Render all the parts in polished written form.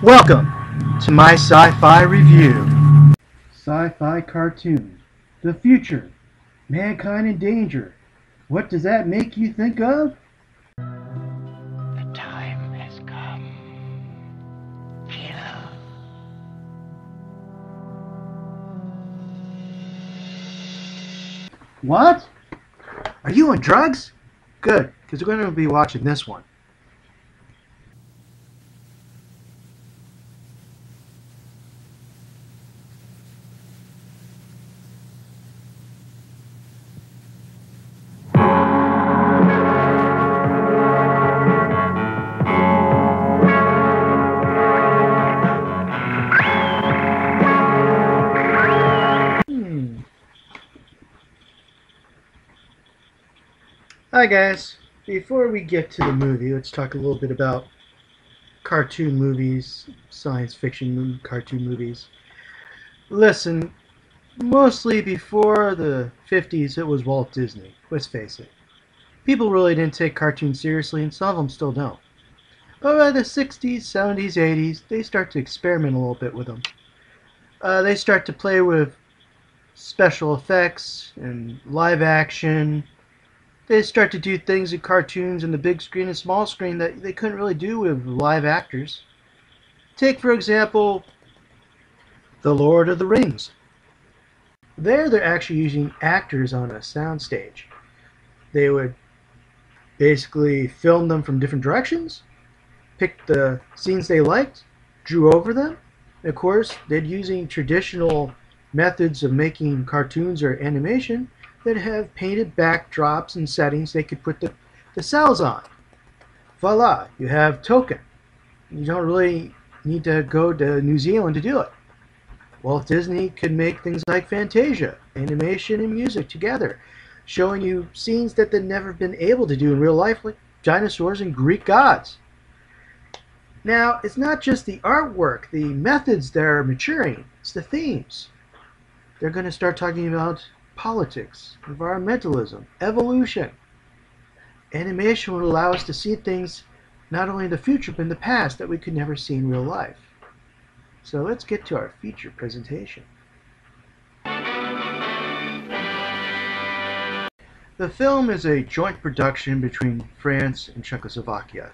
Welcome to my sci-fi review. Sci-fi cartoon. The future. Mankind in danger. What does that make you think of? The time has come. Kill. What? Are you on drugs? Good, because we're going to be watching this one. Hi guys, before we get to the movie, let's talk a little bit about cartoon movies, science fiction cartoon movies. Listen, mostly before the 50s it was Walt Disney, let's face it. People really didn't take cartoons seriously and some of them still don't. But by the 60s, 70s, 80s, they start to experiment a little bit with them. They start to play with special effects and live action. They start to do things in cartoons and the big screen and small screen that they couldn't really do with live actors. Take, for example, The Lord of the Rings. There, they're actually using actors on a soundstage. They would basically film them from different directions, pick the scenes they liked, drew over them. And of course, they're using traditional methods of making cartoons or animation that have painted backdrops and settings they could put the cells on. Voila, you have Token. You don't really need to go to New Zealand to do it. Walt Disney could make things like Fantasia, animation and music together, showing you scenes that they've never been able to do in real life, like dinosaurs and Greek gods. Now, it's not just the artwork, the methods that are maturing, it's the themes. They're going to start talking about politics, environmentalism, evolution. Animation would allow us to see things not only in the future but in the past that we could never see in real life. So let's get to our feature presentation. The film is a joint production between France and Czechoslovakia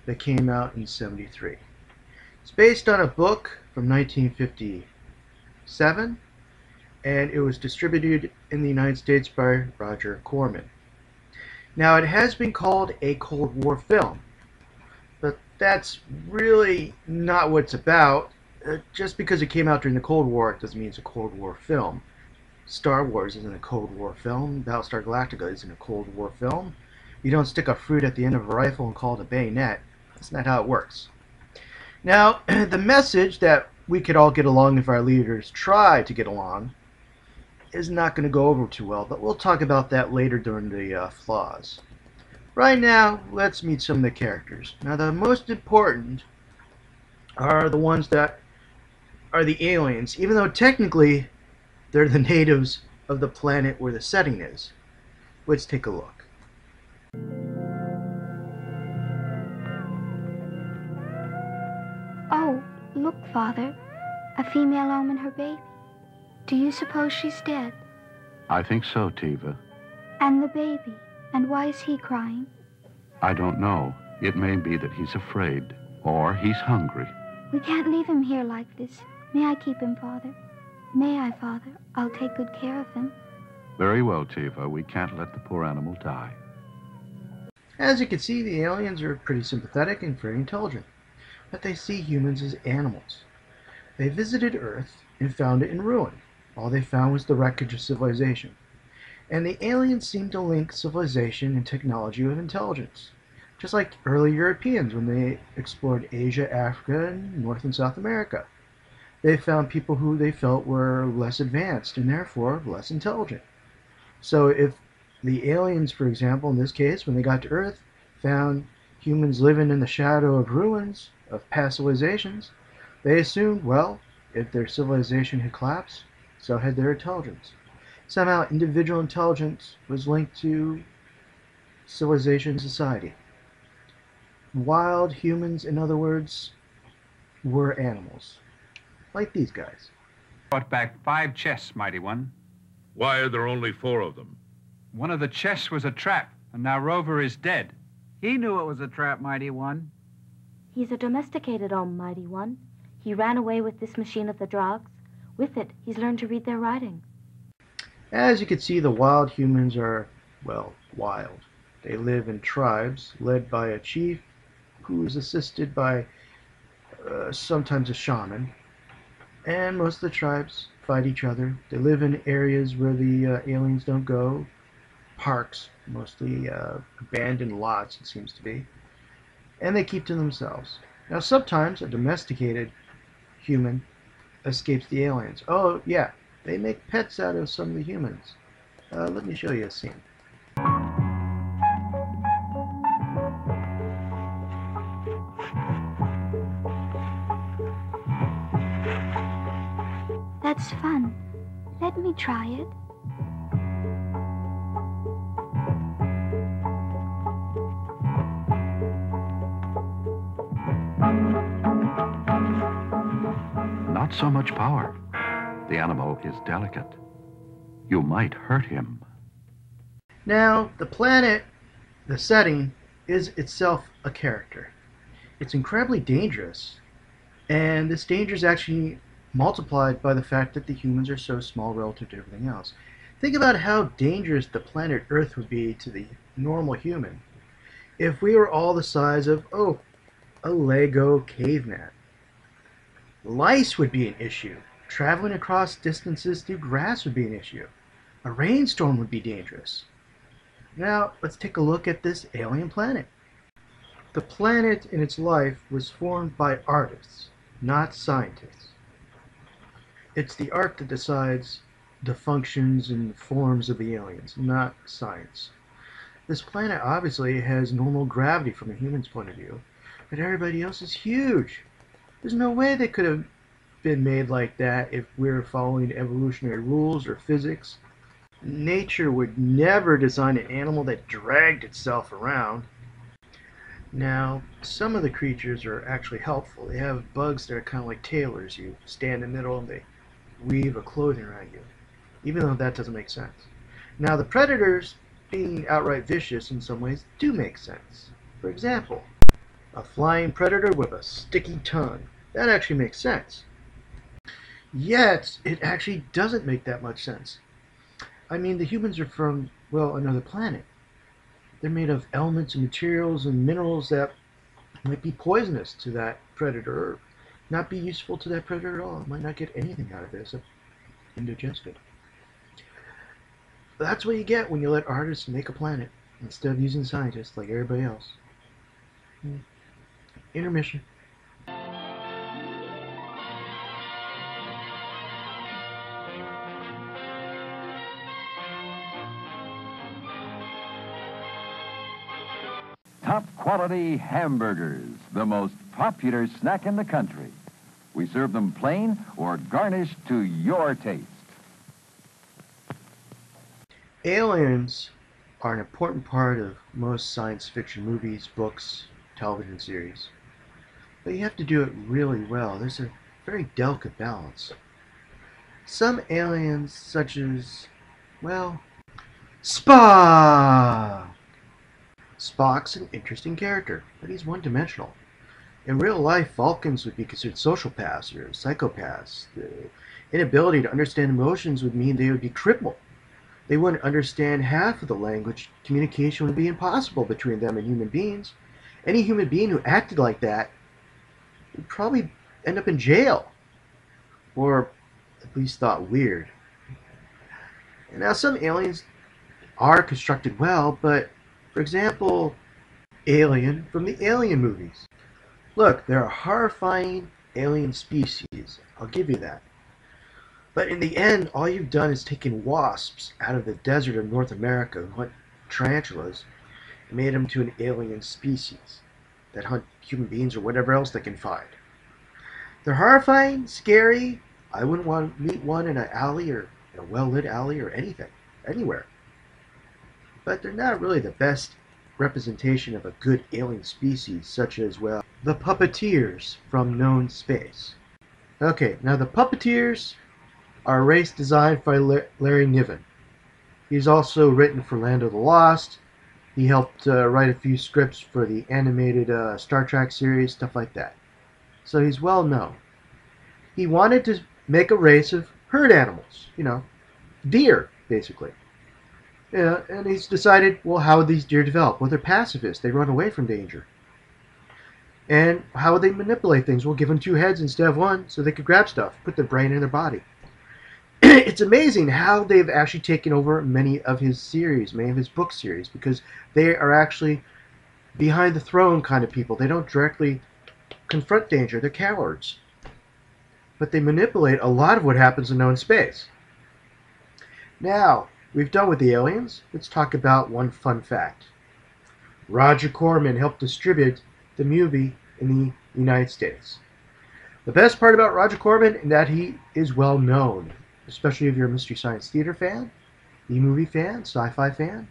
that came out in '73. It's based on a book from 1957, and it was distributed in the United States by Roger Corman. Now, it has been called a Cold War film, but that's really not what it's about. Just because it came out during the Cold War, it doesn't mean it's a Cold War film. Star Wars isn't a Cold War film. Battlestar Galactica isn't a Cold War film. You don't stick a fruit at the end of a rifle and call it a bayonet. That's not how it works. Now, the message that we could all get along if our leaders try to get along is not going to go over too well, but we'll talk about that later during the flaws. Right now, let's meet some of the characters. Now, the most important are the ones that are the aliens, even though technically they're the natives of the planet where the setting is. Let's take a look. Oh, look, Father. A female ohm and her baby. Do you suppose she's dead? I think so, Tiva. And the baby? And why is he crying? I don't know. It may be that he's afraid, or he's hungry. We can't leave him here like this. May I keep him, Father? May I, Father? I'll take good care of him. Very well, Tiva. We can't let the poor animal die. As you can see, the aliens are pretty sympathetic and very intelligent, but they see humans as animals. They visited Earth and found it in ruin. All they found was the wreckage of civilization. And the aliens seemed to link civilization and technology with intelligence, just like early Europeans when they explored Asia, Africa, and North and South America. They found people who they felt were less advanced and therefore less intelligent. So if the aliens, for example, in this case, when they got to Earth, found humans living in the shadow of ruins of past civilizations, they assumed, well, if their civilization had collapsed, so had their intelligence. Somehow individual intelligence was linked to civilization and society. Wild humans, in other words, were animals, like these guys. Brought back 5 chests, Mighty One. Why are there only 4 of them? One of the chests was a trap, and now Rover is dead. He knew it was a trap, Mighty One. He's a domesticated Mighty One. He ran away with this machine of the Drogs. With it, he's learned to read their writing. As you can see, the wild humans are, well, wild. They live in tribes led by a chief who is assisted by sometimes a shaman. And most of the tribes fight each other. They live in areas where the aliens don't go. Parks, mostly abandoned lots, it seems to be. And they keep to themselves. Now, sometimes a domesticated human escapes the aliens. Oh, yeah, they make pets out of some of the humans. Let me show you a scene. That's fun. Let me try it. Not so much power. The animal is delicate. You might hurt him. Now, the planet, the setting, is itself a character. It's incredibly dangerous. And this danger is actually multiplied by the fact that the humans are so small relative to everything else. Think about how dangerous the planet Earth would be to the normal human if we were all the size of, a Lego caveman. Lice would be an issue. Traveling across distances through grass would be an issue. A rainstorm would be dangerous. Now, let's take a look at this alien planet. The planet in its life was formed by artists, not scientists. It's the art that decides the functions and forms of the aliens, not science. This planet obviously has normal gravity from a human's point of view, but everybody else is huge. There's no way they could have been made like that if we're following evolutionary rules or physics. Nature would never design an animal that dragged itself around. Now, some of the creatures are actually helpful. They have bugs that are kind of like tailors. You stand in the middle and they weave a clothing around you, even though that doesn't make sense. Now, the predators, being outright vicious in some ways, do make sense. For example, a flying predator with a sticky tongue. That actually makes sense. Yet, it actually doesn't make that much sense. I mean, the humans are from, well, another planet. They're made of elements and materials and minerals that might be poisonous to that predator, or not be useful to that predator at all. It might not get anything out of it except indigested. That's what you get when you let artists make a planet instead of using scientists like everybody else. Intermission. Top quality hamburgers, the most popular snack in the country. We serve them plain or garnished to your taste. Aliens are an important part of most science fiction movies, books, television series. But you have to do it really well. There's a very delicate balance. Some aliens, such as, well, Spock! Spock's an interesting character, but he's one-dimensional. In real life, Vulcans would be considered sociopaths or psychopaths. The inability to understand emotions would mean they would be crippled. They wouldn't understand half of the language. Communication would be impossible between them and human beings. Any human being who acted like that would probably end up in jail, or at least thought weird. And now, some aliens are constructed well, but for example, Alien from the Alien movies. Look, there are horrifying alien species. I'll give you that. But in the end, all you've done is taken wasps out of the desert of North America who hunt tarantulas and made them to an alien species that hunt human beings or whatever else they can find. They're horrifying, scary. I wouldn't want to meet one in an alley or in a well-lit alley or anything, anywhere. But they're not really the best representation of a good alien species, such as, well, the puppeteers from known space. Okay, now the puppeteers are a race designed by Larry Niven. He's also written for Land of the Lost. He helped write a few scripts for the animated Star Trek series, stuff like that. So he's well known. He wanted to make a race of herd animals, deer, basically. Yeah, and he's decided, well, how would these deer develop? Well, they're pacifists. They run away from danger. And how would they manipulate things? Well, give them two heads instead of one so they could grab stuff, put their brain in their body. It's amazing how they've actually taken over many of his series, many of his book series, because they are actually behind the throne kind of people. They don't directly confront danger. They're cowards. But they manipulate a lot of what happens in known space. Now, we've done with the aliens. Let's talk about one fun fact. Roger Corman helped distribute the movie in the United States. The best part about Roger Corman is that he is well known, especially if you're a Mystery Science Theater fan, E-movie fan, sci-fi fan.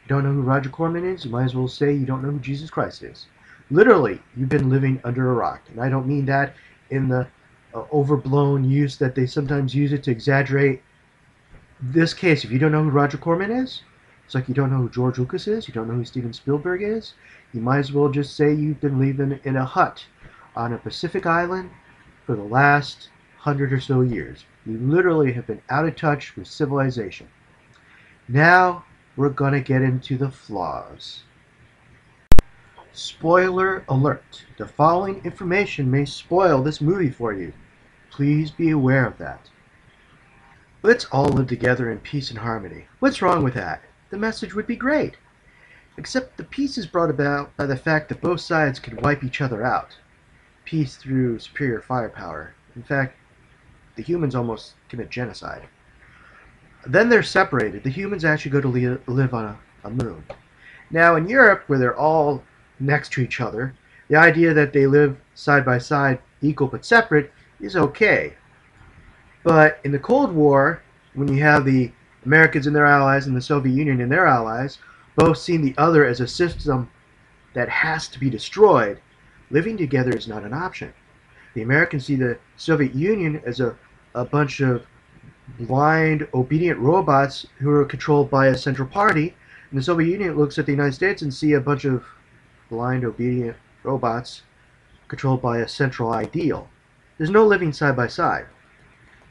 You don't know who Roger Corman is, you might as well say you don't know who Jesus Christ is. Literally, you've been living under a rock. And I don't mean that in the overblown use that they sometimes use it to exaggerate. This case, if you don't know who Roger Corman is, it's like you don't know who George Lucas is, you don't know who Steven Spielberg is, you might as well just say you've been living in a hut on a Pacific island for the last 100 or so years. You literally have been out of touch with civilization. Now, we're going to get into the flaws. Spoiler alert. The following information may spoil this movie for you. Please be aware of that. Let's all live together in peace and harmony. What's wrong with that? The message would be great. Except the peace is brought about by the fact that both sides could wipe each other out. Peace through superior firepower. In fact, the humans almost commit genocide. Then they're separated. The humans actually go to live on a moon. Now in Europe, where they're all next to each other, the idea that they live side by side, equal but separate, is okay. But in the Cold War, when you have the Americans and their allies and the Soviet Union and their allies, both seeing the other as a system that has to be destroyed, living together is not an option. The Americans see the Soviet Union as a bunch of blind, obedient robots who are controlled by a central party, and the Soviet Union looks at the United States and see a bunch of blind, obedient robots controlled by a central ideal. There's no living side by side.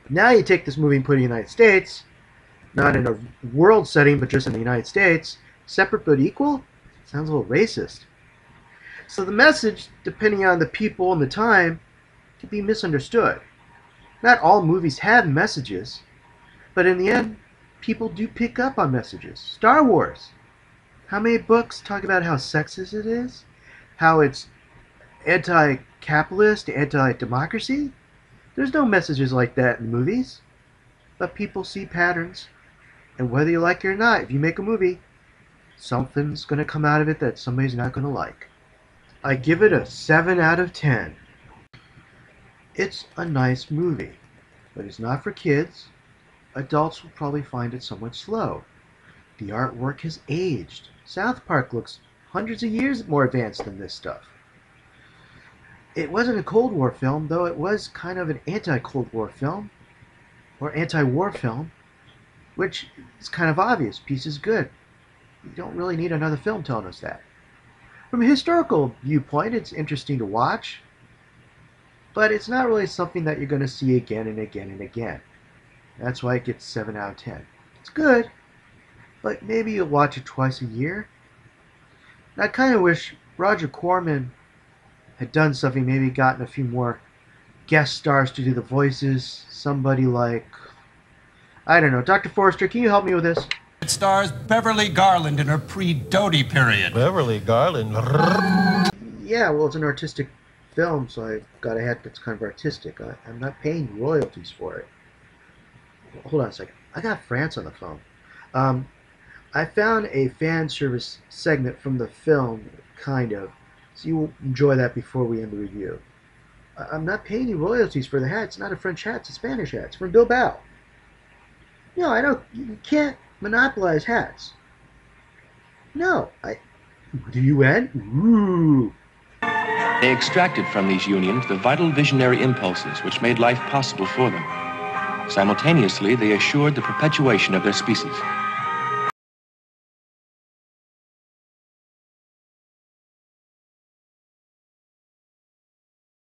Now you take this movie and put it in the United States, not in a world setting, but just in the United States, separate but equal? Sounds a little racist. So the message, depending on the people and the time, can be misunderstood. Not all movies have messages, but in the end, people do pick up on messages. Star Wars. How many books talk about how sexist it is? How it's anti-capitalist, anti-democracy? There's no messages like that in movies. But people see patterns, and whether you like it or not, if you make a movie, something's going to come out of it that somebody's not going to like. I give it a 7 out of 10. It's a nice movie, but it's not for kids. Adults will probably find it somewhat slow. The artwork has aged. South Park looks hundreds of years more advanced than this stuff. It wasn't a Cold War film, though it was kind of an anti-Cold War film, or anti-war film, which is kind of obvious. Peace is good. You don't really need another film telling us that. From a historical viewpoint, it's interesting to watch, but it's not really something that you're going to see again and again and again. That's why it gets 7 out of 10. It's good, but maybe you'll watch it twice a year. And I kind of wish Roger Corman had done something, maybe gotten a few more guest stars to do the voices. Somebody like, I don't know, Dr. Forrester, can you help me with this? It stars Beverly Garland in her pre-Doty period. Beverly Garland? Yeah, well, it's an artistic film, so I've got a hat that's kind of artistic. I'm not paying royalties for it. Hold on a second. I got France on the phone. I found a fan service segment from the film, kind of, so you'll enjoy that before we end the review. I'm not paying you royalties for the hat. It's not a French hat. It's a Spanish hat. It's from Bilbao. No, I don't. You can't monopolize hats. No, The UN? Ooh. They extracted from these unions the vital visionary impulses which made life possible for them. Simultaneously, they assured the perpetuation of their species.